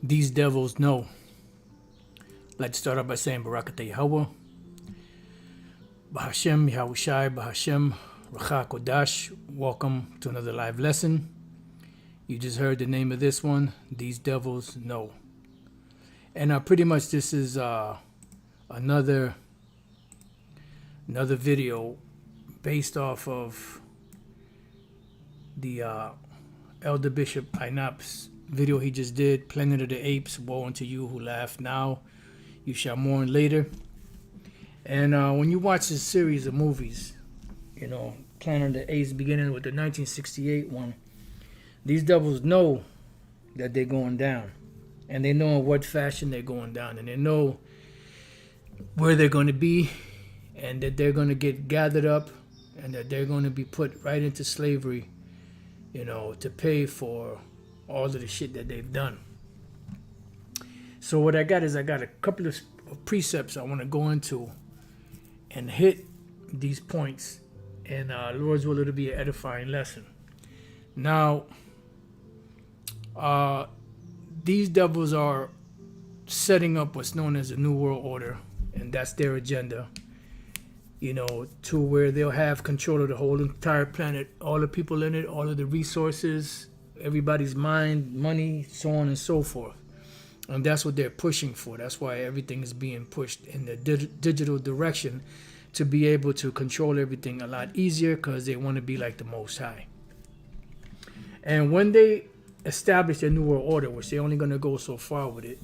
These devils know. Let's start off by saying Barakatah Yahweh, Bahashem, Yahushai, Bahashem, Racha Kodash. Welcome to another live lesson. You just heard the name of this one, These Devils Know. And pretty much this is another video based off of the Elder Bishop Ainap's video he just did, Planet of the Apes, Woe unto you who laugh now, you shall mourn later. And when you watch this series of movies, you know, Planet of the Apes beginning with the 1968 one, these devils know that they're going down. And they know in what fashion they're going down. And they know where they're going to be, and that they're going to get gathered up, and that they're going to be put right into slavery, you know, to pay for all of the shit that they've done. So what I got is I got a couple of precepts I want to go into and hit these points, and Lord's will, it'll be an edifying lesson. Now, these devils are setting up what's known as a New World Order, and that's their agenda, you know, to where they'll have control of the whole entire planet, all the people in it, all of the resources, everybody's mind, money, so on and so forth. And that's what they're pushing for. That's why everything is being pushed in the digital direction, to be able to control everything a lot easier, because they want to be like the Most High. And when they establish their New World Order, which they're only going to go so far with it,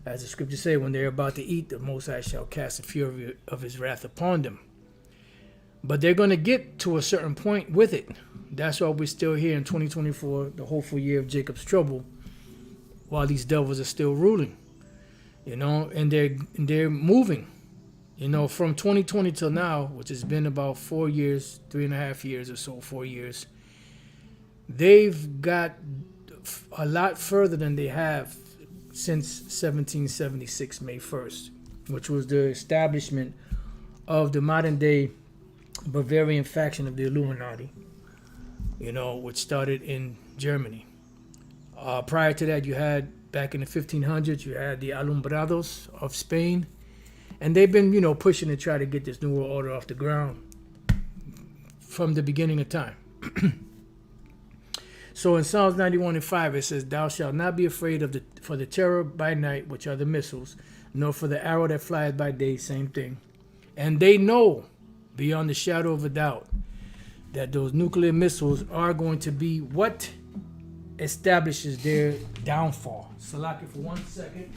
as the scriptures say, when they're about to eat, the Most High shall cast the fury of his wrath upon them. But they're going to get to a certain point with it. That's why we're still here in 2024, the hopeful year of Jacob's trouble, while these devils are still ruling, you know, and they're moving, you know, from 2020 till now, which has been about 4 years, 3.5 years or so, 4 years. They've got a lot further than they have since 1776, May 1st, which was the establishment of the modern day Bavarian faction of the Illuminati, you know, which started in Germany. Prior to that, you had, back in the 1500s, you had the Alumbrados of Spain, and they've been, you know, pushing to try to get this New World Order off the ground from the beginning of time. So in Psalms 91:5, it says, "Thou shalt not be afraid for the terror by night, which are the missiles, nor for the arrow that flieth by day," same thing. And they know, beyond the shadow of a doubt, that those nuclear missiles are going to be what establishes their downfall. Salaki for 1 second.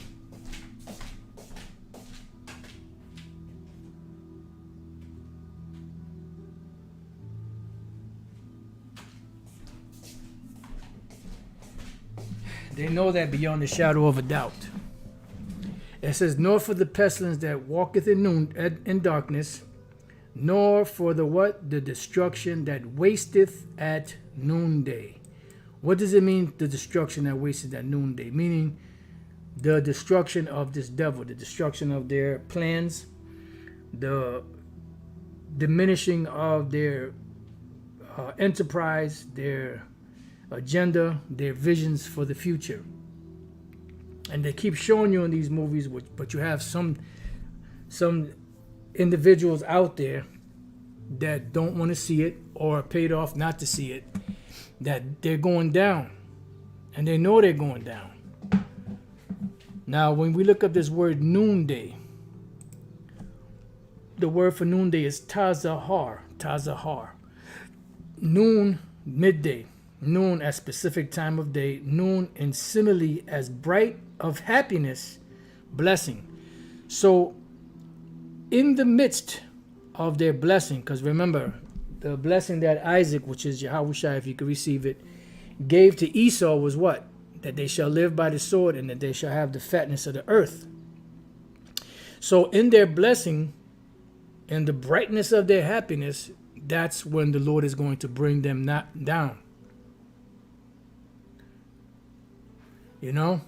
They know that beyond the shadow of a doubt. It says, "Nor for the pestilence that walketh in darkness, nor for the what? The destruction that wasteth at noonday." What does it mean, the destruction that wasteth at noonday? Meaning the destruction of this devil, the destruction of their plans, the diminishing of their enterprise, their agenda, their visions for the future. And they keep showing you in these movies, but you have some individuals out there that don't want to see it, or are paid off not to see it, that they're going down, and they know they're going down. Now, when we look up this word noonday, the word for noonday is tazahar. Noon, midday. Noon as specific time of day. Noon in simile as bright of happiness, blessing. So in the midst of their blessing, because remember, the blessing that Isaac, which is Yahushua, if you could receive it, gave to Esau was what? That they shall live by the sword, and that they shall have the fatness of the earth. So in their blessing, in the brightness of their happiness, that's when the Lord is going to bring them not down. You know?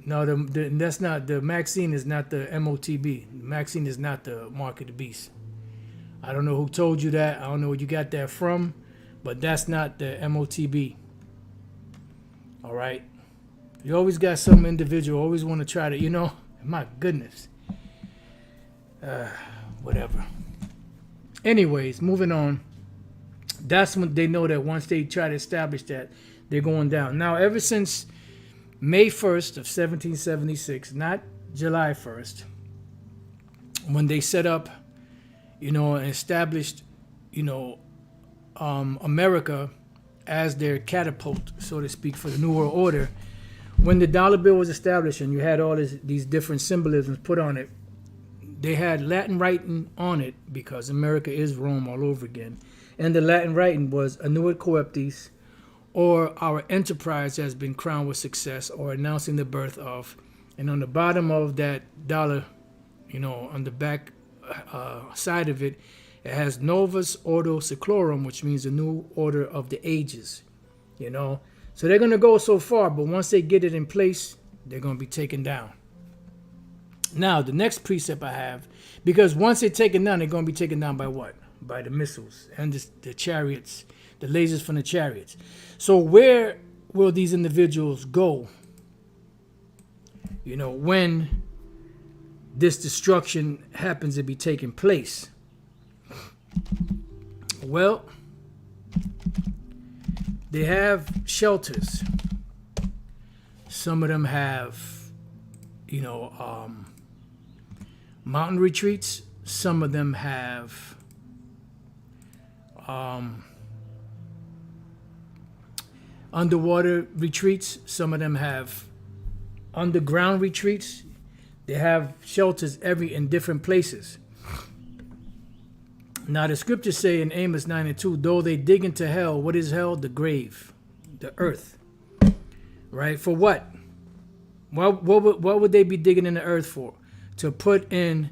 No, that's not, the Maxine is not the MOTB. The Maxine is not the mark of the beast. I don't know who told you that. I don't know where you got that from, but that's not the MOTB. All right? You always got some individual, always want to try to, my goodness. Whatever. Anyways, moving on. That's when they know that once they try to establish that, they're going down. Now, ever since May 1st of 1776, not July 1st, when they set up, and established, America as their catapult, so to speak, for the New World Order, when the dollar bill was established and you had all these different symbolisms put on it, they had Latin writing on it because America is Rome all over again. And the Latin writing was Annuit Coeptis, or our enterprise has been crowned with success, or announcing the birth of. And on the bottom of that dollar, on the back side of it, it has Novus Ordo Seclorum, which means the new order of the ages. So they're going to go so far, but once they get it in place, they're going to be taken down. Now, the next precept I have, because once they're taken down, they're going to be taken down by what? By the missiles and the chariots, the lasers from the chariots. So where will these individuals go, when this destruction happens to be taking place? Well, they have shelters. Some of them have, mountain retreats. Some of them have underwater retreats. Some of them have underground retreats. They have shelters in different places. Now the scriptures say in Amos 9:2, though they dig into hell, what is hell? The grave, the earth. Right? For what? What would they be digging in the earth for? To put in,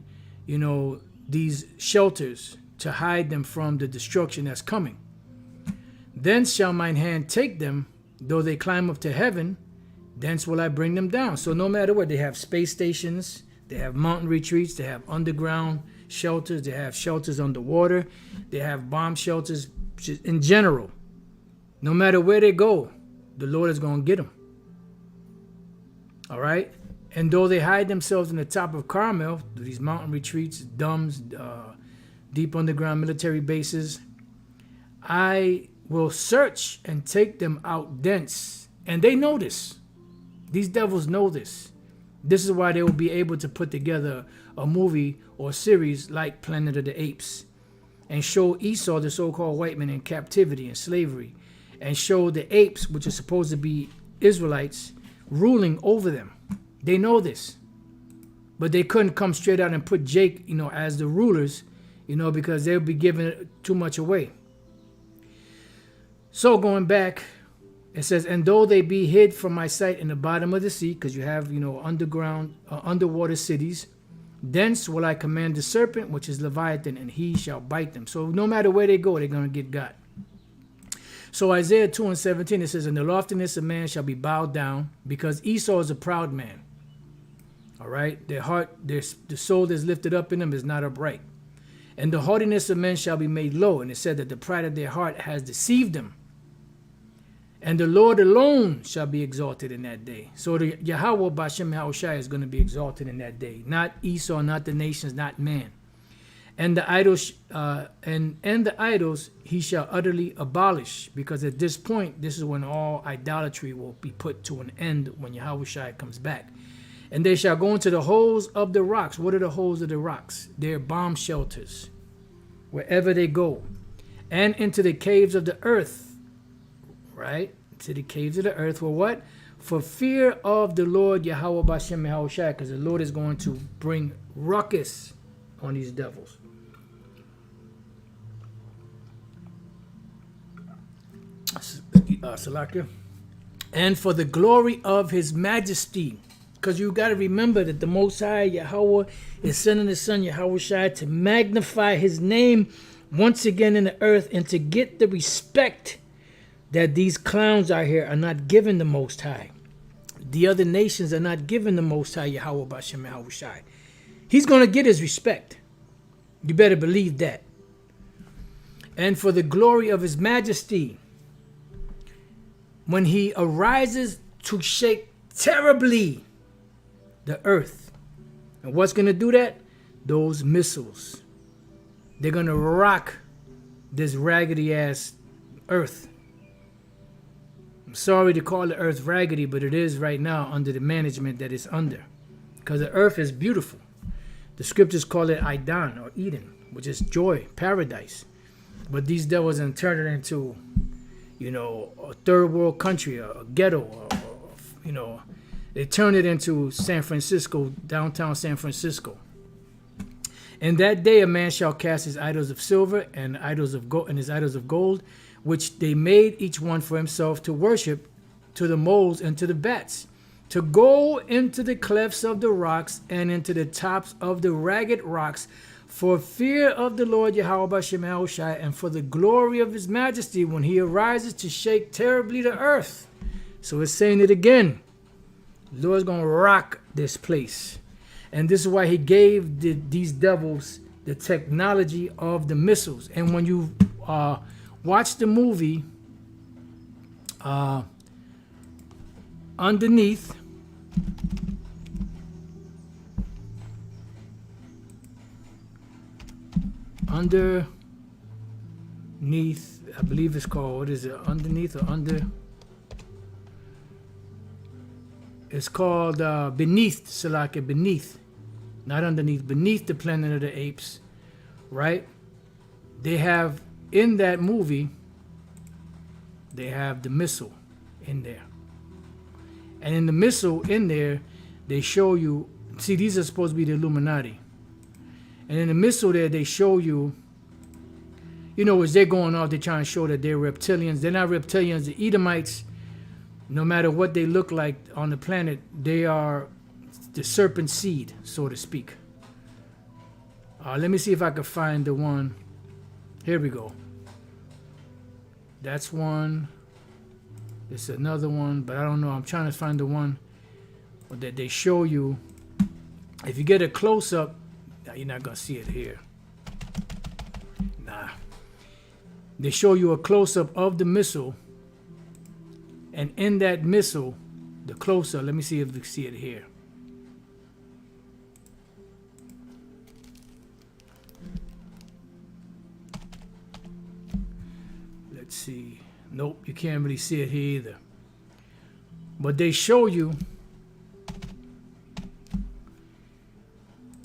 these shelters to hide them from the destruction that's coming. Then shall mine hand take them, though they climb up to heaven, thence will I bring them down. So no matter what, they have space stations, they have mountain retreats, they have underground shelters, they have shelters underwater, they have bomb shelters. In general, no matter where they go, the Lord is going to get them. All right? And though they hide themselves in the top of Carmel, these mountain retreats, domes, deep underground military bases, I will search and take them out thence. And they know this. These devils know this. This is why they will be able to put together a movie or series like Planet of the Apes and show Esau, the so-called white man, in captivity and slavery, and show the apes, which are supposed to be Israelites, ruling over them. They know this. But they couldn't come straight out and put Jake, as the rulers, because they'll be giving too much away. So going back, it says, and though they be hid from my sight in the bottom of the sea, because you have, underground, underwater cities, thence will I command the serpent, which is Leviathan, and he shall bite them. So no matter where they go, they're going to get got. So Isaiah 2:17, it says, and the loftiness of man shall be bowed down, because Esau is a proud man. All right? Their heart, the soul that's lifted up in them is not upright. And the haughtiness of men shall be made low. And it said that the pride of their heart has deceived them. And the Lord alone shall be exalted in that day. So the Yahweh Bashem Yahushai is going to be exalted in that day. Not Esau, not the nations, not man. And the idols, and the idols he shall utterly abolish. Because at this point, this is when all idolatry will be put to an end when Yahushai comes back. And they shall go into the holes of the rocks. What are the holes of the rocks? They're bomb shelters. Wherever they go. And into the caves of the earth. Right? To the caves of the earth. For what? For fear of the Lord Yahweh Bashem Yahushai. Because the Lord is going to bring ruckus on these devils. Salakia. And for the glory of his majesty. Because you got to remember that the Most High Yahweh is sending his son Yahushai to magnify his name once again in the earth, and to get the respect that these clowns out here are not giving the Most High. The other nations are not giving the Most High Yahweh Bashem Yahushai. He's going to get his respect. You better believe that. And for the glory of his majesty, when he arises to shake terribly the earth. And what's going to do that? Those missiles. They're going to rock this raggedy ass earth. I'm sorry to call the earth raggedy, but it is right now under the management that it's under. Because the earth is beautiful. The scriptures call it Eden or Eden, which is joy, paradise. But these devils and turn it into, a third world country, a ghetto, they turn it into San Francisco, downtown San Francisco. And that day a man shall cast his idols of silver and idols of gold and his idols of gold, which they made each one for himself to worship, to the moles and to the bats, to go into the clefts of the rocks and into the tops of the ragged rocks, for fear of the Lord Yahweh Bashem Yahushai, and for the glory of his majesty when he arises to shake terribly the earth. So it's saying it again. The Lord's going to rock this place. And this is why he gave these devils the technology of the missiles. And when you watch the movie Underneath, I believe it's called, what is it, Underneath or Under? It's called Beneath, Salaka, Beneath. Not underneath, beneath the Planet of the Apes, right? They have, in that movie, they have the missile in there. And in the missile in there, they show you, see, these are supposed to be the Illuminati. And in the missile there, they show you, as they're going off, they're trying to show that they're reptilians. They're not reptilians. The Edomites, no matter what they look like on the planet, they are the serpent seed, so to speak. Let me see if I can find the one. Here we go. That's one. It's another one, but I don't know. I'm trying to find the one that they show you. If you get a close-up, you're not going to see it here. Nah. They show you a close-up of the missile. And in that missile, the close-up, let me see if we can see it here. Let's see. Nope, you can't really see it here either. But they show you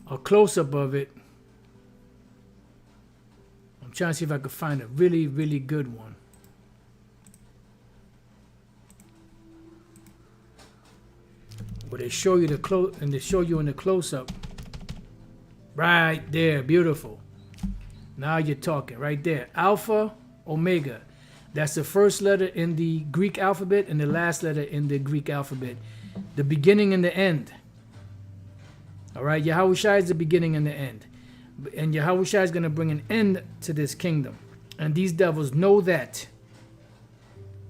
a close-up of it. I'm trying to see if I can find a really, really good one. Where they show you and they show you in the close-up. Right there, beautiful. Now you're talking, right there. Alpha, Omega. That's the first letter in the Greek alphabet and the last letter in the Greek alphabet. The beginning and the end. All right, Yahushua is the beginning and the end. And Yahushua is going to bring an end to this kingdom. And these devils know that.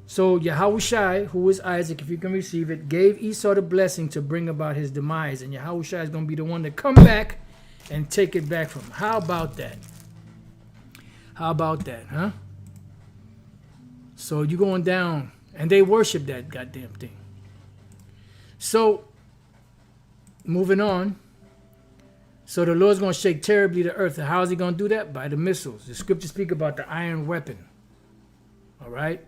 So Yahushua, who is Isaac, if you can receive it, gave Esau the blessing to bring about his demise. And Yahushua is going to be the one to come back and take it back from him. How about that? How about that, huh? So you're going down, and they worship that goddamn thing. So, moving on. So the Lord's going to shake terribly the earth. And how is he going to do that? By the missiles. The scriptures speak about the iron weapon. All right?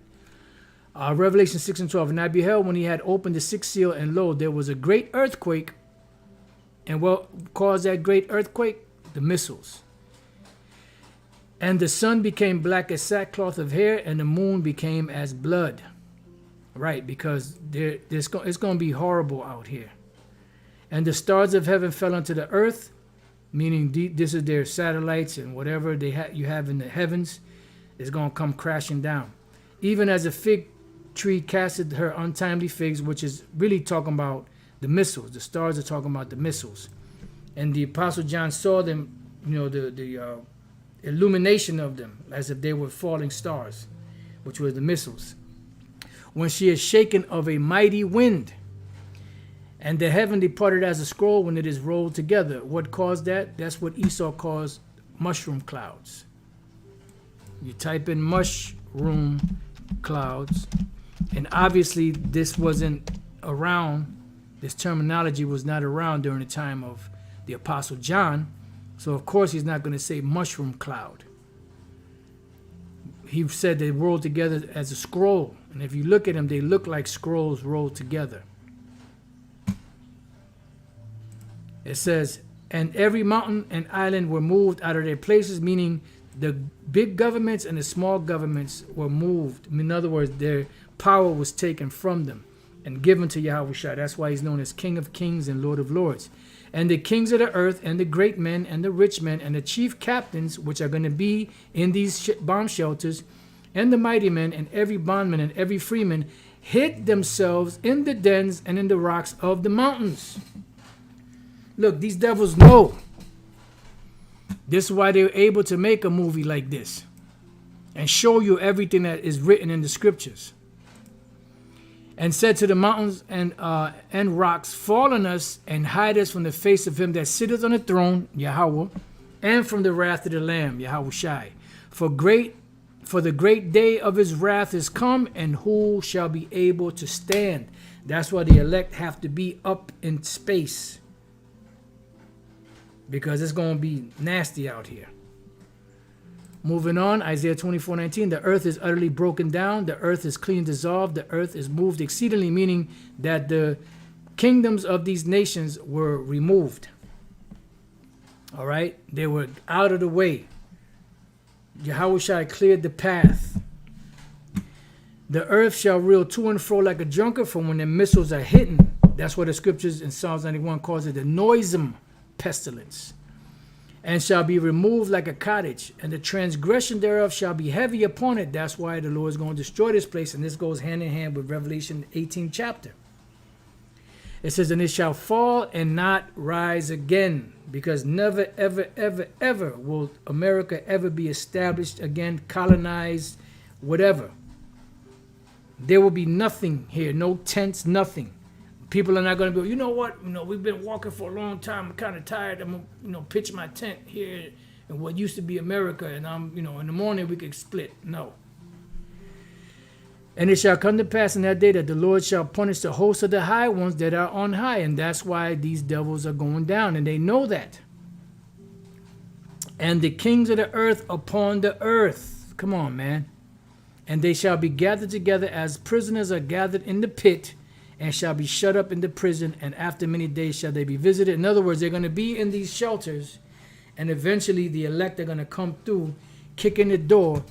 Revelation 6 and 12. And I beheld when he had opened the sixth seal, and lo, there was a great earthquake. And what caused that great earthquake? The missiles. And the sun became black as sackcloth of hair, and the moon became as blood. Right, because it's going to be horrible out here. And the stars of heaven fell unto the earth, meaning this is their satellites and whatever you have in the heavens is going to come crashing down. Even as a fig tree casted her untimely figs, which is really talking about the missiles. The stars are talking about the missiles. And the Apostle John saw them, the illumination of them as if they were falling stars, which were the missiles. When she is shaken of a mighty wind, and the heaven departed as a scroll when it is rolled together. What caused that? That's what Esau caused mushroom clouds. You type in mushroom clouds, and obviously this wasn't around This terminology was not around during the time of the Apostle John. So, of course, he's not going to say mushroom cloud. He said they rolled together as a scroll. And if you look at them, they look like scrolls rolled together. It says, and every mountain and island were moved out of their places, meaning the big governments and the small governments were moved. In other words, their power was taken from them and given to Yahushua. That's why he's known as King of Kings and Lord of Lords. And the kings of the earth and the great men and the rich men and the chief captains, which are going to be in these bomb shelters, and the mighty men and every bondman and every freeman hid themselves in the dens and in the rocks of the mountains. Look, these devils know. This is why they're able to make a movie like this and show you everything that is written in the scriptures. And said to the mountains and rocks, fall on us and hide us from the face of him that sitteth on the throne, Yahweh, and from the wrath of the Lamb, Yahushai. For the great day of his wrath is come, and who shall be able to stand? That's why the elect have to be up in space, because it's going to be nasty out here. Moving on, Isaiah 24:19, the earth is utterly broken down, the earth is clean dissolved, the earth is moved exceedingly, meaning that the kingdoms of these nations were removed. All right? They were out of the way. Yahushua cleared the path. The earth shall reel to and fro like a drunkard from when the missiles are hitting. That's what the scriptures in Psalms 91 calls it, the noisome pestilence. And shall be removed like a cottage, and the transgression thereof shall be heavy upon it. That's why the Lord is going to destroy this place, and this goes hand in hand with Revelation 18 chapter. It says, and it shall fall and not rise again, because never, ever, ever, ever will America ever be established again, colonized, whatever. There will be nothing here, no tents, nothing. People are not going to be, you know what, we've been walking for a long time, I'm kind of tired, I'm going to pitch my tent here in what used to be America, and I'm, in the morning we could split. No. And it shall come to pass in that day that the Lord shall punish the host of the high ones that are on high, and that's why these devils are going down, and they know that. And the kings of the earth upon the earth, come on, man. And they shall be gathered together as prisoners are gathered in the pit, and shall be shut up in the prison, and after many days shall they be visited. In other words, they're going to be in these shelters, and eventually the elect are going to come through, kick in the door,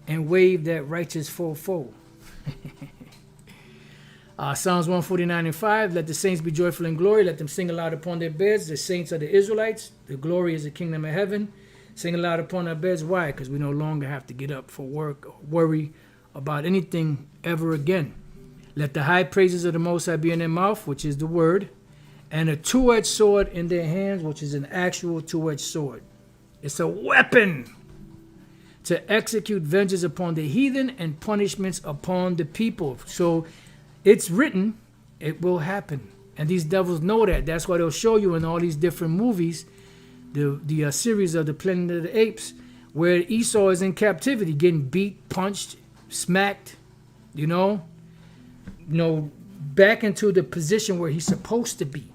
and wave that righteous fold. Psalms 149:5, let the saints be joyful in glory, let them sing aloud upon their beds. The saints are the Israelites, the glory is the kingdom of heaven. Sing aloud upon our beds. Why? Because we no longer have to get up for work or worry about anything ever again. Let the high praises of the Most High be in their mouth, which is the word, and a two-edged sword in their hands, which is an actual two-edged sword. It's a weapon to execute vengeance upon the heathen and punishments upon the people. So it's written, it will happen. And these devils know that. That's why they'll show you in all these different movies, the series of the Planet of the Apes, where Esau is in captivity, getting beat, punched, smacked, back into the position where he's supposed to be.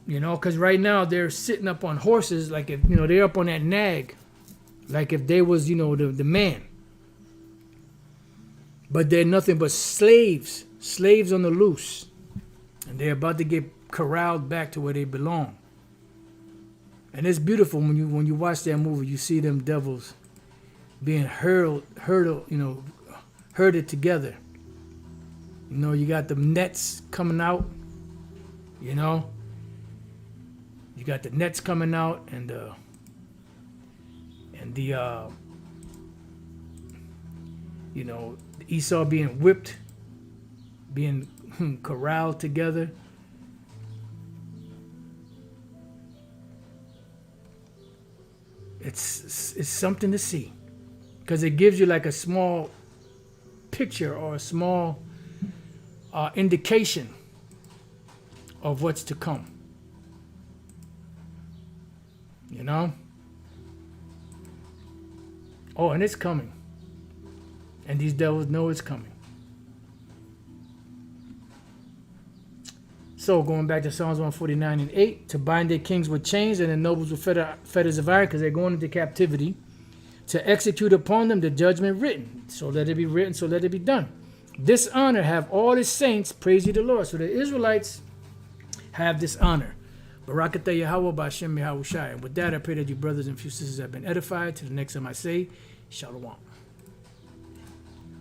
Because right now they're sitting up on horses, like if, they're up on that nag, like if they was, the man. But they're nothing but slaves on the loose. And they're about to get corralled back to where they belong. And it's beautiful when you watch that movie, you see them devils being herded together. You got the nets coming out, you got the nets coming out, and Esau being whipped, being corralled together. It's something to see, because it gives you like a small picture or a small indication of what's to come. Oh, and it's coming. And these devils know it's coming. So going back to Psalms 149 and 8, to bind their kings with chains and their nobles with fetters of iron, because they're going into captivity, to execute upon them the judgment written. So let it be written, so let it be done. This honor have all his saints, praise ye the Lord. So the Israelites have this honor. Barakatah Yahweh Ba'Shem Yahushai. And with that, I pray that you brothers and sisters have been edified. To the next time I say, Shalom.